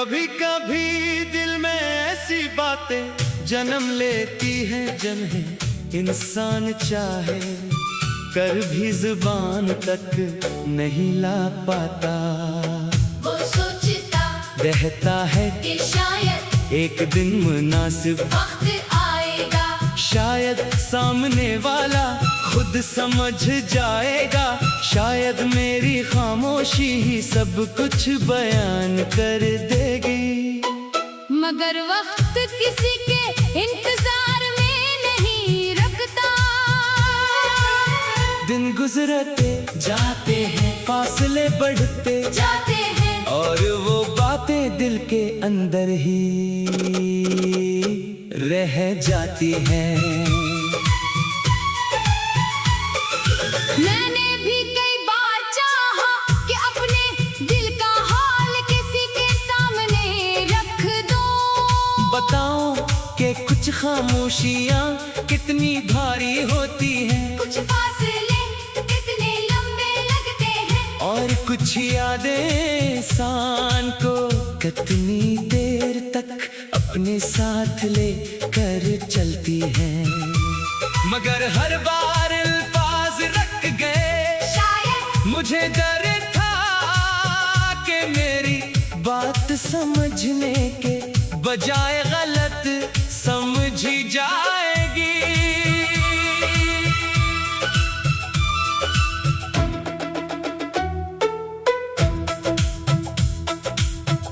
कभी कभी दिल में ऐसी बातें जन्म लेती हैं, जिन्हें इंसान चाहे कर भी जुबान तक नहीं ला पाता। वो सोचता रहता है कि शायद एक दिन मुनासिब वक्त आएगा, शायद सामने वाला खुद समझ जाएगा, शायद मेरी खामोशी ही सब कुछ बयान कर देगी। मगर वक्त किसी के इंतजार में नहीं रुकता। दिन गुजरते जाते हैं, फासले बढ़ते जाते हैं और वो बातें दिल के अंदर ही रह जाती हैं। मैंने भी कई बार चाहा कि अपने दिल का हाल किसी के सामने रख दूं। बताओ कि कुछ खामोशियाँ कितनी भारी होती हैं, कुछ फासले कितने लंबे लगते हैं, और कुछ यादें इंसान को कितनी देर तक अपने साथ ले कर चलती हैं। मगर हर बार अल्फाज रख गए, शायद मुझे डर था कि मेरी बात समझने के बजाय गलत समझी जाएगी।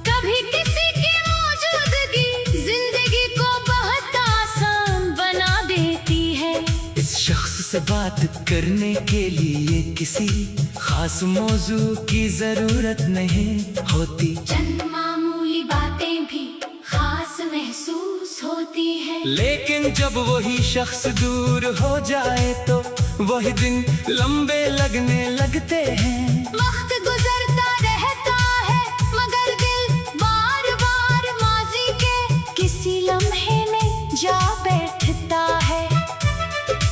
कभी किसी की मौजूदगी जिंदगी को बहुत आसान बना देती है। इस शख्स से बात करने के लिए किसी खास मौजू की जरूरत नहीं होती, चंद मामूली बातें भी खास महसूस होती है। लेकिन जब वही शख्स दूर हो जाए तो वही दिन लंबे लगने लगते हैं। वक्त गुजरता रहता है मगर दिल बार बार माजी के किसी लम्हे में जा बैठता है।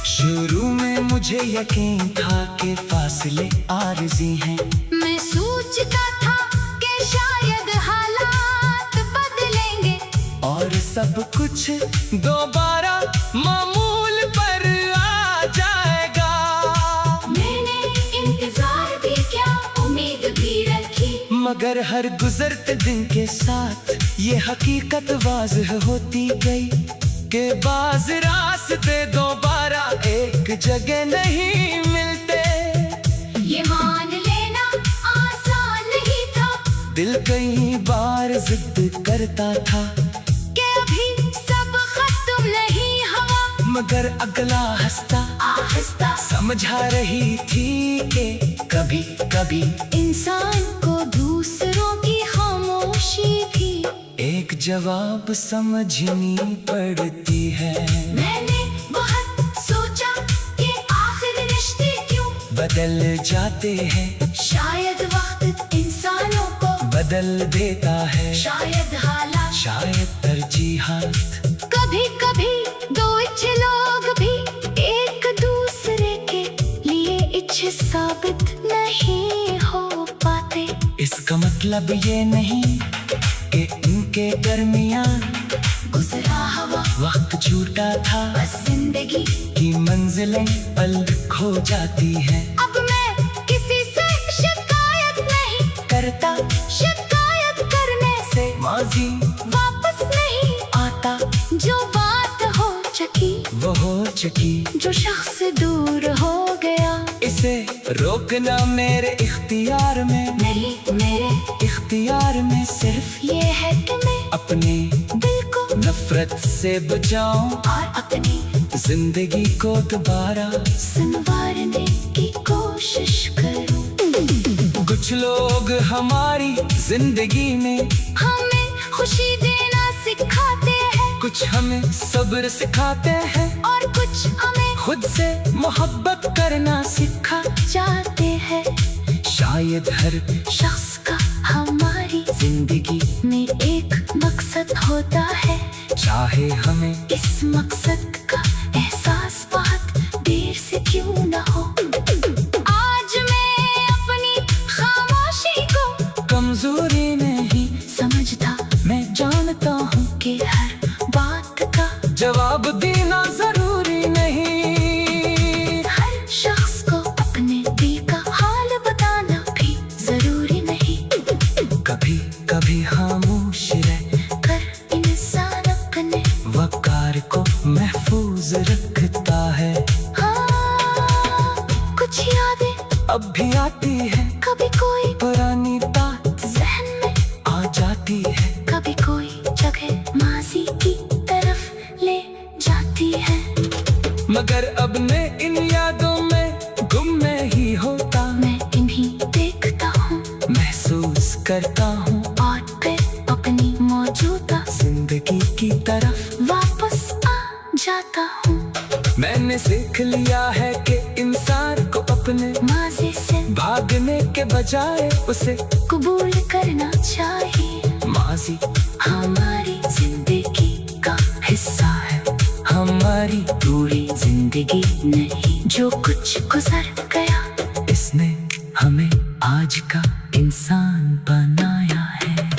शुरू में मुझे यकीन था कि फासले आरज़ी हैं, मैं सोचता था कि शायद हालात बदलेंगे और सब कुछ दोबारा मामूल पर आ जाएगा। मैंने इंतजार भी किया, उम्मीद भी रखी, मगर हर गुजरते दिन के साथ ये हकीकत वाज़ह होती गई कि बाज़ रास्ते दोबारा एक जगह नहीं मिलते। ये मान लेना आसान नहीं था दिल कई बार जिद करता था कि अभी सब खत्म नहीं हुआ, मगर अगला हंसता आहिस्ता समझा रही थी कि कभी कभी इंसान को दूसरों की खामोशी भी एक जवाब समझनी पड़ती है। मैंने बहुत सोचा कि आखिर रिश्ते क्यों बदल जाते हैं, शायद वक्त इंसानों को बदल देता है, शायद हालात, शायद तरजीहात। कभी कभी दो अच्छे लोग भी एक दूसरे के लिए अच्छे साबित नहीं हो पाते। इसका मतलब ये नहीं कि इनके दरमियान गुजरा हवा वक्त छूटा था, बस जिंदगी की मंजिलें पल खो जाती हैं। अब मैं किसी से शिकायत नहीं करता शिकायत करने से माजी वापस नहीं आता, जो बात हो चुकी वो हो चुकी, जो शख्स दूर हो गया। इसे रोकना मेरे इख्तियार में नहीं, मेरे इख्तियार में सिर्फ ये है कि मैं अपने दिल को नफरत से बचाऊं और अपनी जिंदगी को दोबारा। संवारने की कोशिश करूं। कुछ लोग हमारी जिंदगी में हमें खुशी देना सिखाते हैं, कुछ हमें सब्र सिखाते हैं, और कुछ हमें खुद से मोहब्बत करना सिखा जाते हैं। शायद हर शख्स का हमारी जिंदगी में एक मकसद होता है, चाहे हमें इस मकसद का एहसास बहुत देर से क्यों न हो। आज मैं अपनी खामोशी को कमजोरी नहीं समझता अब मैं इन यादों में गुम में ही होता, मैं इन्हीं देखता हूँ, महसूस करता हूँ और फिर अपनी मौजूदा जिंदगी की तरफ वापस आ जाता हूँ। मैंने सीख लिया है कि इंसान को अपने माज़ी से भागने के बजाय उसे कबूल करना चाहिए। माजी हमारी जिंदगी का हिस्सा है, हमारी पूरी जिंदगी नहीं। जो कुछ गुजर गया इसने हमें आज का इंसान बनाया है।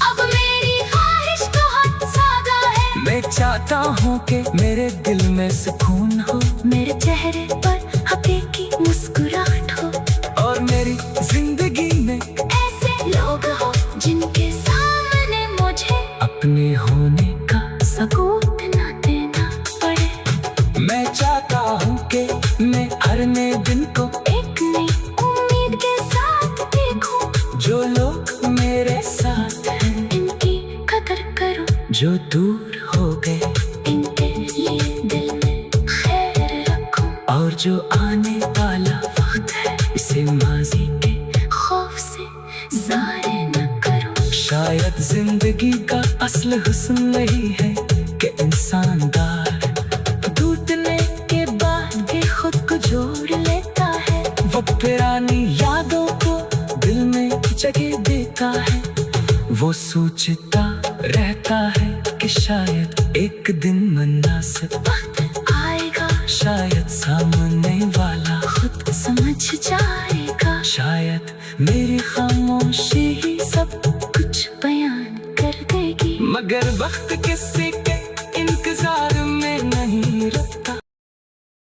अब मेरी ख्वाहिश बहुत सादा है, मैं चाहता हूँ कि मेरे दिल में सुकून हो, मेरे चेहरे पर हकीकी मुस्कुराहट हो, और मेरी जिंदगी में ऐसे लोग हो जिनके सामने मुझे अपने होने का सबूत न देना पड़े। मैं चाहता हूँ कि मैं हर नए दिन को एक नई उम्मीद के साथ देखूं, जो लोग मेरे साथ हैं, इनकी कदर करूं, जो दूर हो गए इनके लिए दिल में खैर रखूं, और जो आने वाला वक्त है इसे माजी के खौफ से ज़ाहिर न करूं। शायद जिंदगी का असल हुस्न नहीं है कि इंसानदार टूटने के बाद भी खुद को जोड़ लेता है, वो पुरानी यादों को दिल में जगह देता है, वो सोचता रहता है कि शायद एक दिन मुनासिब